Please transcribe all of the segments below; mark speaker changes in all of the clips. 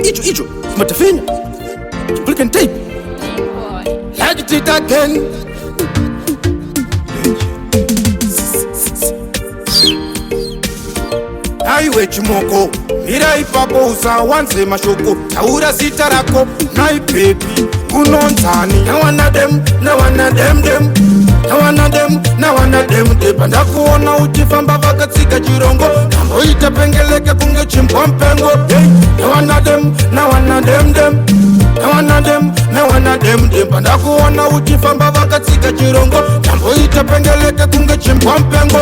Speaker 1: Ijo, matafinya. Black and tape. Like it again. Aiwe chimoko, mira ipapo usawanze mashoko. Taura sitarako, nai baby, unonzani. Na wana dem, dem. Na wana dem, depanda kuona uchifamba vakatsika chirongo. Kamboita pengeleke kunge chimpompengo. Na wana dem, dem. Na wana dem, depanda kuona uchifamba vakatsika chirongo. Kamboita pengeleke kunge chimpompengo.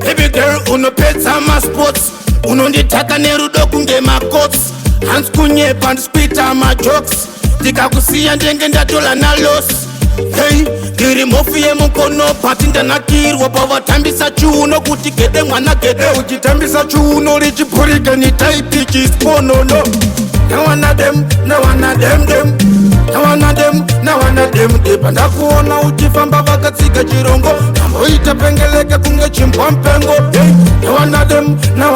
Speaker 1: Baby girl, unopedza masports. Unonditaka nerudo kunge makots. Hands kunyepa ndispita majokes. Ndikakusiya ndenge ndatola na loss. Hey, ndiri mofu yemukono pati ndanakirwa pavatambisa chiuno kuti gede mwana gede. Uchitambisa chiuno richipurike ni taipi chisponono. Na wana dem. Na wana dem, depanda kuona uchifamba vakatsika chirongo. Kamboita pengeleke kunge chimpompengo. Na wana dem. Na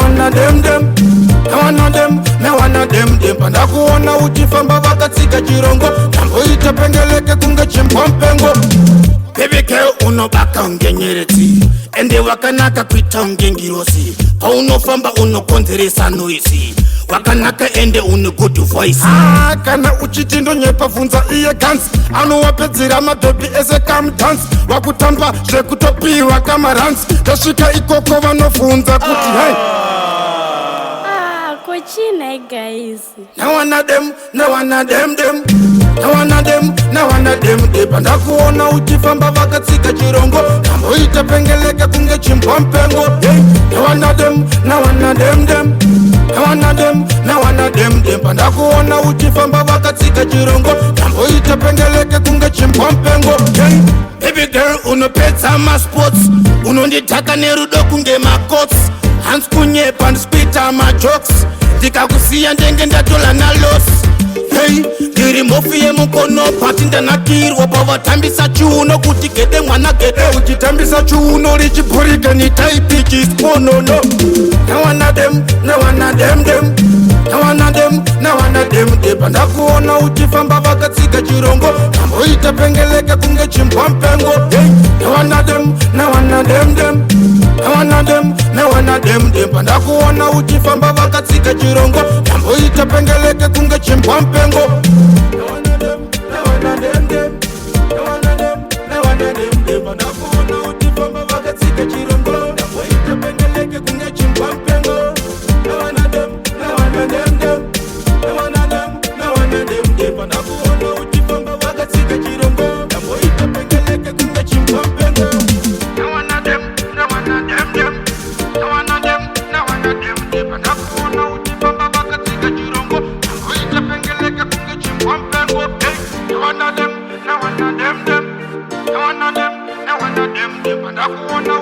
Speaker 1: wana dem, depanda kuona uchifamba vakatsika chirongo. Kamboita pengeleke kunge chimpompengo. Baby girl unobaka ungenyereti. Ende wakanaka kuita ungengirosi. Paunofamba unokonzeresa noisi. Wakanaka ende une good voice. Kana uchitindo nyepa funza iye guns. Anowapedzera mababy ese come dance. Wakutamba zvekutopiwa kama runs. Tasvika ikoko vanofunza kuti hey.
Speaker 2: Kochina guys.
Speaker 1: Na wana dem. Na wana dem, depanda kuona uchifamba vakatsika chirongo. Kamboita pengeleke kunge chimpompengo. Na wana dem. Na wana dem, depanda kuona uchifamba vakatsika chirongo. Kamboita pengeleke kunge chimpompengo. Baby girl unopedza masports. Unonditaka nerudo kunge makots. Hands kunyepa ndispita majokes. Ndikakusiya ndenge ndatola na loss. Hey, ndiri mofu yemukono pati ndanakirwa pavatambisa chiuno kuti gede mwana gede. Uchitambisa chiuno richipurike ni taipi chisponono. Na wana dem. Na wana dem, depanda kuona uchifamba vakatsika chirongo. Kamboita pengeleke kunge chimpompengo. Na wana dem. Na wana dem, depanda kuona uchifamba vakatsika chirongo. Kamboita pengeleke kunge chimpompengo. Na wana dem. Depanda kuona uchifamba vakatsika chirongo. Kamboita pengeleke kunge chimpompengo. Na wana dem. Depanda kuona uchifamba vakatsika chirongo. Kamboita pengeleke kunge chimpompengo. Na wana dem. Depanda kuona uchifamba vakatsika chirongo. Kamboita pengeleke kunge chimpompengo. Na wana dem. Depanda kuona